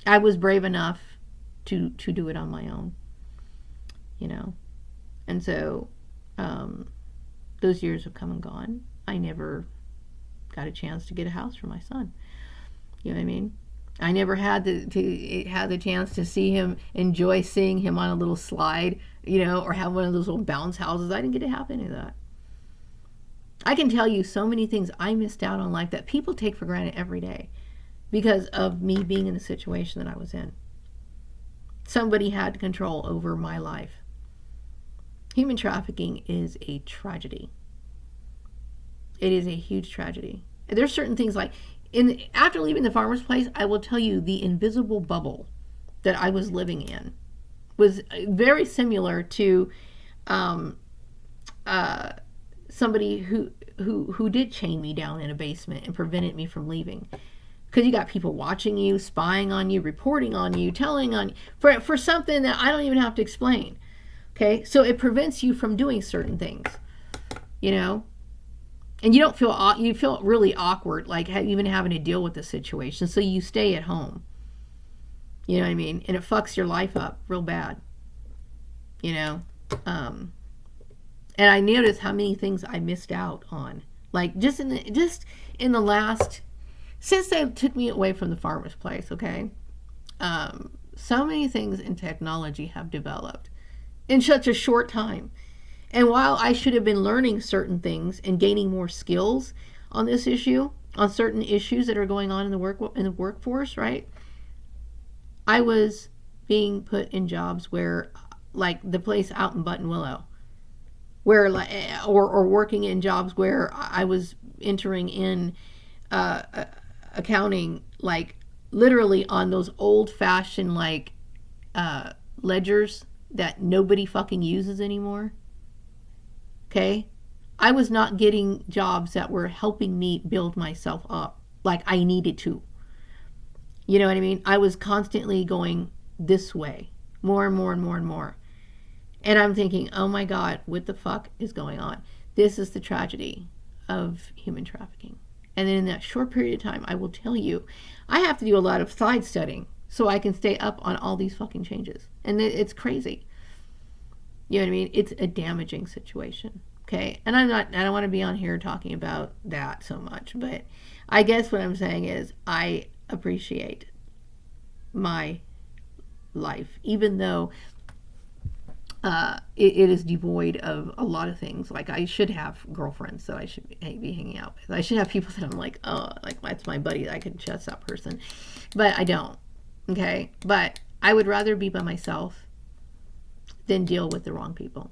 I was brave enough to do it on my own, And so those years have come and gone. I never got a chance to get a house for my son. You know what I mean? I never had the chance to see him, enjoy seeing him on a little slide, or have one of those little bounce houses. I didn't get to have any of that. I can tell you so many things I missed out on life that people take for granted every day because of me being in the situation that I was in. Somebody had control over my life. Human trafficking is a tragedy. It is a huge tragedy. There's certain things like, after leaving the farmer's place, I will tell you the invisible bubble that I was living in was very similar to somebody who did chain me down in a basement and prevented me from leaving. Because you got people watching you, spying on you, reporting on you, telling on you, for something that I don't even have to explain. Okay, so it prevents you from doing certain things, And you feel really awkward, like even having to deal with the situation. So you stay at home. You know what I mean? And it fucks your life up real bad. You know? And I noticed how many things I missed out on. Like just in the last, since they took me away from the farmer's place, okay? So many things in technology have developed in such a short time. And while I should have been learning certain things and gaining more skills on this issue, on certain issues that are going on in the workforce, right? I was being put in jobs where, like the place out in Buttonwillow, where like, or working in jobs where I was entering in accounting, like literally on those old-fashioned like ledgers that nobody fucking uses anymore. Okay, I was not getting jobs that were helping me build myself up like I needed to. You know what I mean? I was constantly going this way, more and more and more and more. And I'm thinking, oh my God, what the fuck is going on? This is the tragedy of human trafficking. And then in that short period of time, I will tell you, I have to do a lot of side studying so I can stay up on all these fucking changes. And it's crazy. You know what I mean? It's a damaging situation. Okay. And I don't want to be on here talking about that so much, but I guess what I'm saying is I appreciate my life, even though it is devoid of a lot of things. Like I should have girlfriends that I should be hanging out with. I should have people that I'm like, oh, like that's my buddy. I could trust that person, but I don't. Okay. But I would rather be by myself than deal with the wrong people.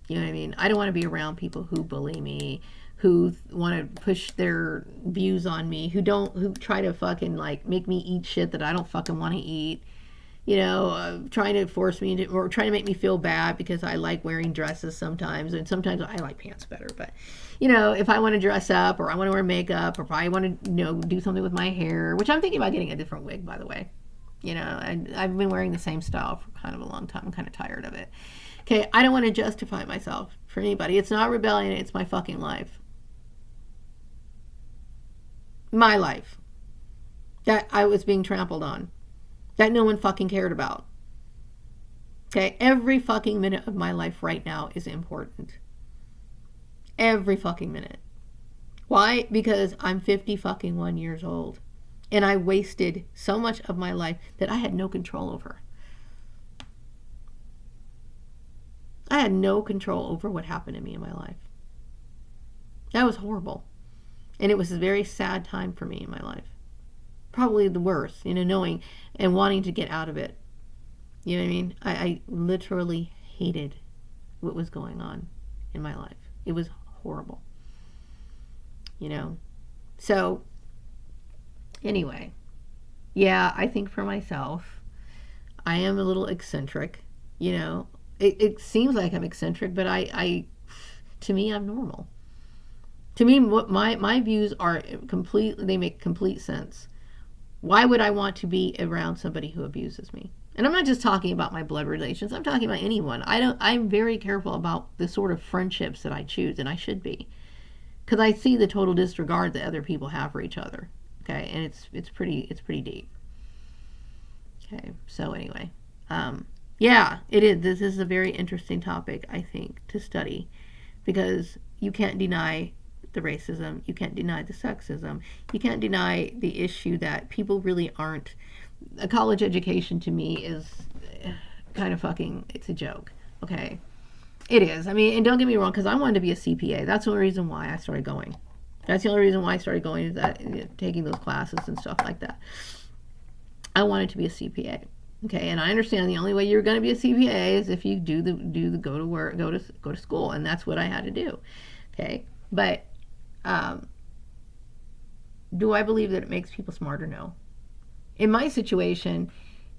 You know what I mean? I don't want to be around people who bully me, who want to push their views on me, who try to fucking like make me eat shit that I don't fucking want to eat. You know, trying to force me into, or trying to make me feel bad because I like wearing dresses sometimes, and sometimes I like pants better. But, you know, if I want to dress up, or I want to wear makeup, or if I want to, you know, do something with my hair, which I'm thinking about getting a different wig, by the way. You know, I've been wearing the same style for kind of a long time. I'm kind of tired of it. Okay, I don't want to justify myself for anybody. It's not rebellion, it's my fucking life. My life. That I was being trampled on. That no one fucking cared about. Okay, every fucking minute of my life right now is important. Every fucking minute. Why? Because I'm 50 fucking 1 years old. And I wasted so much of my life that I had no control over. I had no control over what happened to me in my life. That was horrible. And it was a very sad time for me in my life. Probably the worst, you know, knowing and wanting to get out of it. You know what I mean? I literally hated what was going on in my life. It was horrible. You know? So, anyway. Yeah, I think for myself, I am a little eccentric, you know. It seems like I'm eccentric, but to me, I'm normal. To me, what my views are they make complete sense. Why would I want to be around somebody who abuses me? And I'm not just talking about my blood relations. I'm talking about anyone. I'm very careful about the sort of friendships that I choose, and I should be, because I see the total disregard that other people have for each other. Okay, and it's pretty deep. Okay, so anyway, yeah, it is. This is a very interesting topic, I think, to study, because you can't deny the racism, you can't deny the sexism, you can't deny the issue that people really aren't. A college education to me is kind of fucking, it's a joke, okay? It is. I mean, and don't get me wrong, because I wanted to be a CPA. That's the only reason why I started going. That's the only reason why I started going, is that, you know, taking those classes and stuff like that. I wanted to be a CPA. Okay, and I understand the only way you're going to be a CPA is if you do the go to work, go to school, and that's what I had to do. Okay, but do I believe that it makes people smarter? No. In my situation,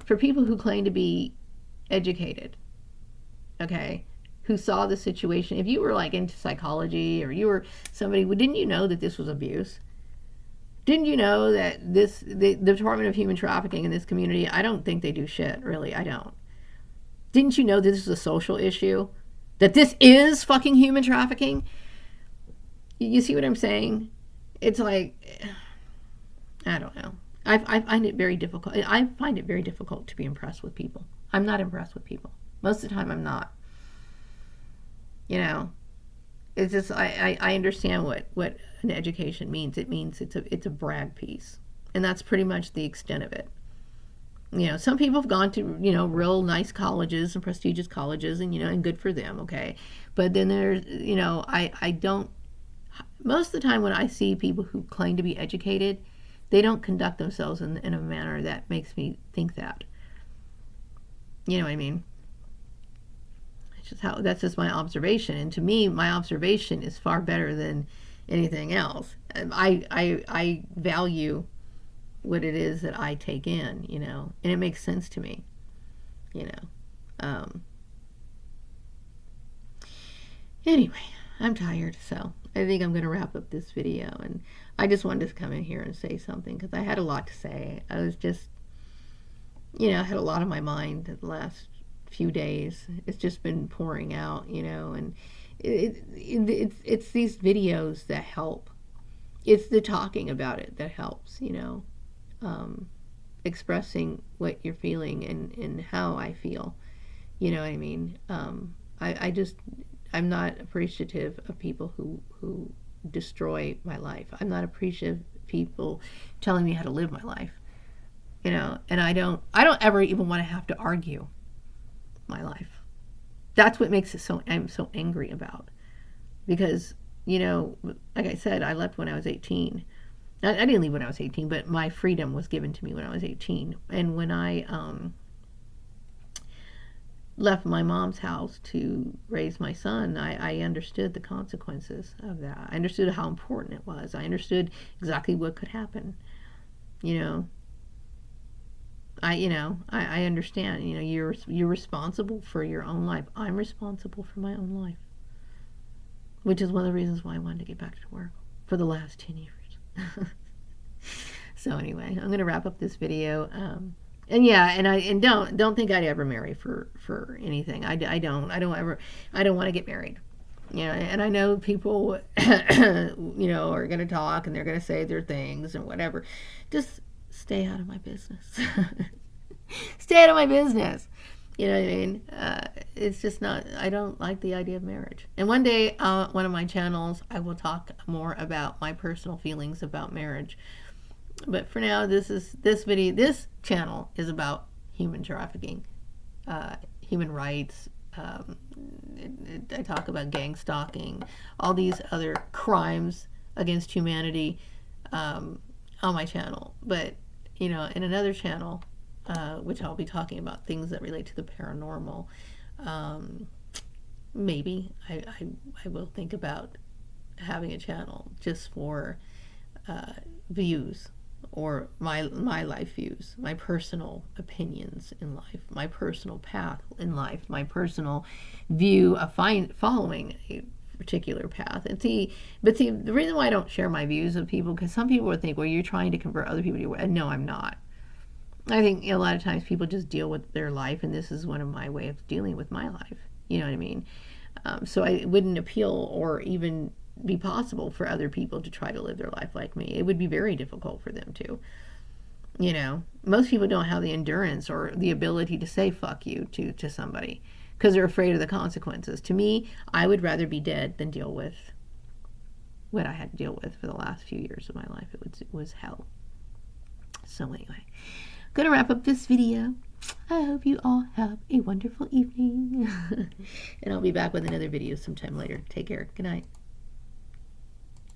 for people who claim to be educated, okay, who saw the situation, if you were like into psychology, or you were somebody, didn't you know that this was abuse? Didn't you know that the Department of Human Trafficking in this community, I don't think they do shit, really, I don't. Didn't you know that this is a social issue? That this is fucking human trafficking? You see what I'm saying? It's like, I don't know. I find it very difficult. I find it very difficult to be impressed with people. I'm not impressed with people. Most of the time, I'm not. You know, it's just I understand what an education means. It means it's a brag piece, and that's pretty much the extent of it. You know, some people have gone to, you know, real nice colleges and prestigious colleges, and, you know, and good for them, okay. But then there's, you know, I don't, most of the time when I see people who claim to be educated, they don't conduct themselves in a manner that makes me think that. You know what I mean? It's just how, that's just my observation. And to me, my observation is far better than anything else. I value what it is that I take in, you know, and it makes sense to me, you know. Anyway, I'm tired, so I think I'm going to wrap up this video. And I just wanted to come in here and say something because I had a lot to say. I was just, you know, I had a lot on my mind the last few days. It's just been pouring out, you know, and it's these videos that help. It's the talking about it that helps, you know. Expressing what you're feeling and how I feel, you know what I mean. I'm not appreciative of people who destroy my life. I'm not appreciative of people telling me how to live my life, you know. And I don't ever even want to have to argue my life. That's what makes it so, I'm so angry about, because, you know, like I said, I left when I was 18. I didn't leave when I was 18, but my freedom was given to me when I was 18. And when I left my mom's house to raise my son, I understood the consequences of that. I understood how important it was. I understood exactly what could happen. You know, I understand. You know, you're responsible for your own life. I'm responsible for my own life, which is one of the reasons why I wanted to get back to work for the last 10 years. So anyway, I'm gonna wrap up this video. And yeah, and don't think I'd ever marry for anything. I don't want to get married. You know, and I know people, you know, are gonna talk and they're gonna say their things and whatever. Just stay out of my business. Stay out of my business. You know what I mean? It's just not, I don't like the idea of marriage. And one day, one of my channels, I will talk more about my personal feelings about marriage. But for now, this channel is about human trafficking, human rights. I talk about gang stalking, all these other crimes against humanity on my channel. But, you know, in another channel, which I'll be talking about things that relate to the paranormal. Maybe I will think about having a channel just for views, or my life views, my personal opinions in life, my personal path in life, my personal view of following a particular path. And the reason why I don't share my views with people, because some people would think, well, you're trying to convert other people to your way. No, I'm not. I think, you know, a lot of times people just deal with their life, and this is one of my way of dealing with my life. You know what I mean? So it wouldn't appeal or even be possible for other people to try to live their life like me. It would be very difficult for them to. You know, most people don't have the endurance or the ability to say fuck you to somebody because they're afraid of the consequences. To me, I would rather be dead than deal with what I had to deal with for the last few years of my life. It was hell. So anyway, I'm going to wrap up this video. I hope you all have a wonderful evening. And I'll be back with another video sometime later. Take care. Good night.